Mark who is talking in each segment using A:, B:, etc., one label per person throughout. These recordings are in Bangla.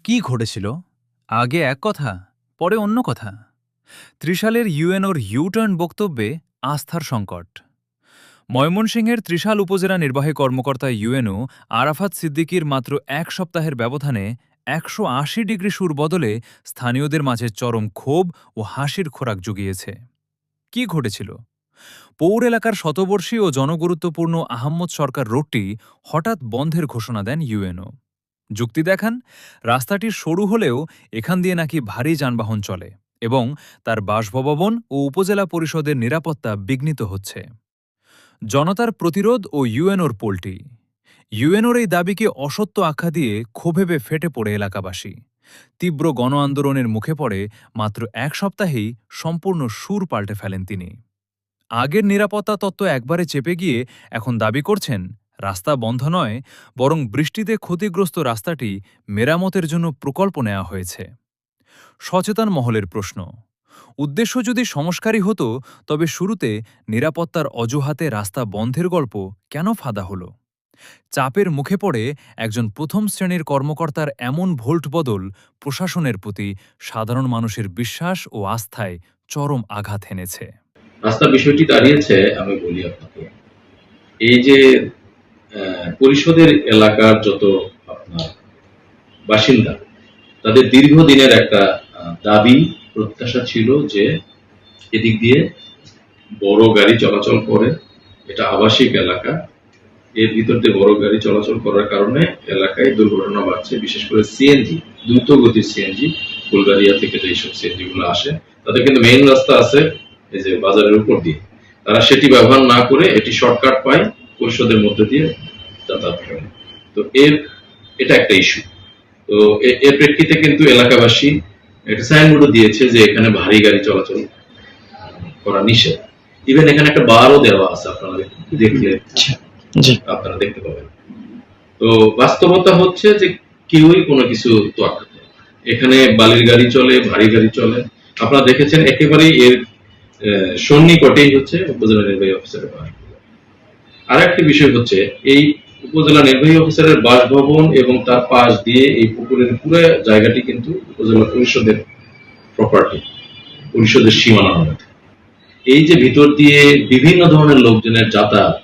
A: কি ঘটেছিল? আগে এক কথা, পরে অন্য কথা। ত্রিশালের ইউএনওর ইউটার্ন বক্তব্যে আস্থার সংকট। ময়মনসিংহের ত্রিশাল উপজেলা নির্বাহী কর্মকর্তা ইউএনও আরাফাত সিদ্দিকীর মাত্র এক সপ্তাহের ব্যবধানে ১৮০ সুর বদলে স্থানীয়দের মাঝে চরম ক্ষোভ ও হাসির খোরাক জুগিয়েছে। কি ঘটেছিল? পৌর এলাকার শতবর্ষী ও জনগুরুত্বপূর্ণ আহম্মদ সরকার রোডটি হঠাৎ বন্ধের ঘোষণা দেন ইউএনও। যুক্তি দেখান, রাস্তাটি সরু হলেও এখান দিয়ে নাকি ভারী যানবাহন চলে এবং তার বাসভবন ও উপজেলা পরিষদের নিরাপত্তা বিঘ্নিত হচ্ছে। জনতার প্রতিরোধ ও ইউএনওর পোলটি। ইউএনওর এই দাবিকে অসত্য আখ্যা দিয়ে ক্ষোভে ফেটে পড়ে এলাকাবাসী। তীব্র গণ আন্দোলনের মুখে পড়ে মাত্র এক সপ্তাহেই সম্পূর্ণ সুর পাল্টে ফেলেন তিনি। আগের নিরাপত্তা তত্ত্ব একবারে চেপে গিয়ে এখন দাবি করছেন রাস্তা বন্ধ নয়, বরং বৃষ্টিতে ক্ষতিগ্রস্ত রাস্তাটি মেরামতের জন্য প্রকল্প নেওয়া হয়েছে। সচেতন মহলের প্রশ্ন, উদ্দেশ্য যদি সংস্কারই হতো তবে শুরুতে নিরাপত্তার অজুহাতে রাস্তা বন্ধের গল্প কেন ফাঁদা হলো? চাপের মুখে পড়ে একজন প্রথম শ্রেণীর কর্মকর্তার এমন ভোল্ট বদল প্রশাসনের প্রতি সাধারণ মানুষের বিশ্বাস ও আস্থায় চরম আঘাত এনেছে।
B: রাস্তার বিষয়টি দাঁড়িয়েছে, আমি বলি আপনাকে, এই যে পরিষদের এলাকার যত আপনার বাসিন্দা, তাদের দীর্ঘদিনের একটা দাবি প্রত্যাশা ছিল যে এদিক দিয়ে বড় গাড়ি চলাচল করে, এটা আবাসিক এলাকা, এর ভিতর দিয়ে বড় গাড়ি চলাচল করার কারণে এলাকায় দুর্ঘটনা বাড়ছে। বিশেষ করে সিএনজি, দ্রুত গতির সিএনজি, বুলগারিয়া থেকে যেসব সিএনজি গুলো আসে, তাদের কিন্তু মেইন রাস্তা আছে এই যে বাজারের উপর দিয়ে, তারা সেটি ব্যবহার না করে এটি শর্টকাট পায় পরিষদের মধ্যে দিয়ে যাতায়াত করে। তো এটা একটা ইস্যু। তো এর প্রেক্ষিতে কিন্তু এলাকাবাসী একটা সাইনবোর্ডও দিয়েছে যে এখানে ভারী গাড়ি চলাচল করা নিষেধ। ইভেন এখানে একটা বারও দেওয়া আছে, আপনারা দেখলে আপনারা দেখতে পাবেন। তো বাস্তবতা হচ্ছে যে কেউই কোনো কিছু তোয়াক্কা করে না। এখানে বালির গাড়ি চলে, ভারী গাড়ি চলে। আপনারা দেখেছেন একেবারেই এর সন্নিকটেই হচ্ছে উপজেলা নির্বাহী অফিসারের বাসভবন। আর একটি বিষয় হচ্ছে, এই উপজেলা নির্বাহী অফিসারের বাসভবন এবং তার পাশ দিয়ে এই পুকুরের পুরো জায়গাটি কিন্তু উপজেলা পরিষদের প্রপার্টি, পরিষদের সীমানার মধ্যে। এই যে ভিতর দিয়ে বিভিন্ন ধরনের লোকজনের যাতায়াত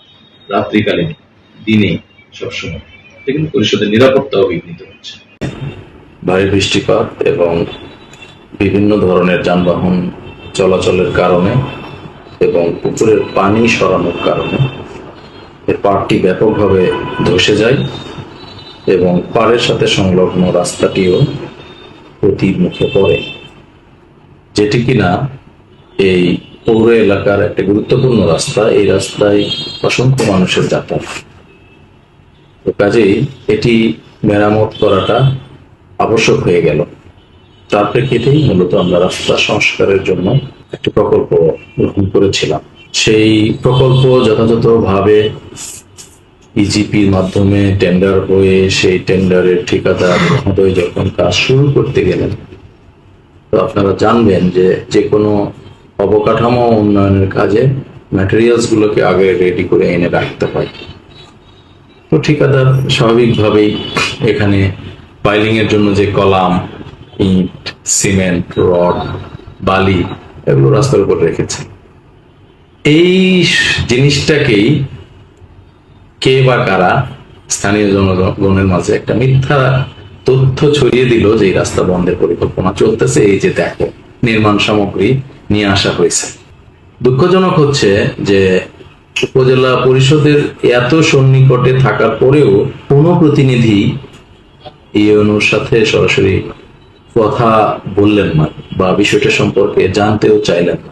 B: রাত্রিকালীন, দিনে, সবসময়, কিন্তু পরিষদের নিরাপত্তাও বিঘ্নিত হচ্ছে।
C: ভারী বৃষ্টিপাত এবং বিভিন্ন ধরনের যানবাহন চলাচলের কারণে এবং পুকুরের পানি সরানোর কারণে এর পাড়টি ব্যাপকভাবে ধসে যায় এবং পাড়ের সাথে সংলগ্ন রাস্তাটিও ক্ষতির মুখে পড়ে, যেটি কিনা এই পৌর এলাকার একটা গুরুত্বপূর্ণ রাস্তা। এই রাস্তায় অসংখ্য মানুষের যাতায়াত। তো কাজেই এটি মেরামত করাটা আবশ্যক হয়ে গেল। তার প্রেক্ষিতেই মূলত আমরা রাস্তা সংস্কারের জন্য একটি প্রকল্প গ্রহণ করেছিলাম। সেই প্রকল্প যথাযথভাবে ইজিপির মাধ্যমে টেন্ডার হয়ে সেই টেন্ডারের ঠিকাদার মহোদয় যখন কাজ শুরু করতে গেলেন, তো আপনারা জানবেন যে কোনো অবকাঠামো উন্নয়নের কাজে ম্যাটেরিয়ালস গুলোকে আগে রেডি করে এনে রাখতে হয়। তো ঠিকাদার স্বাভাবিকভাবেই এখানে পাইলিং এর জন্য যে কলাম, ইট, সিমেন্ট, রড, বালি এগুলো রাস্তার উপর রেখেছে। এই জিনিসটাকেই কে বা কারা স্থানীয় জনগণের মাঝে একটা মিথ্যা তথ্য ছড়িয়ে দিল যে এই রাস্তা বন্ধের পরিকল্পনা চলতেছে, এই যে দেখো নির্মাণ সামগ্রী নিয়ে আসা হয়েছে। দুঃখজনক হচ্ছে যে উপজেলা পরিষদের এত সন্নিকটে থাকার পরেও কোনো প্রতিনিধি ইউএনওর সাথে সরাসরি কথা বললেন না বা বিষয়টা সম্পর্কে জানতেও চাইলেন না।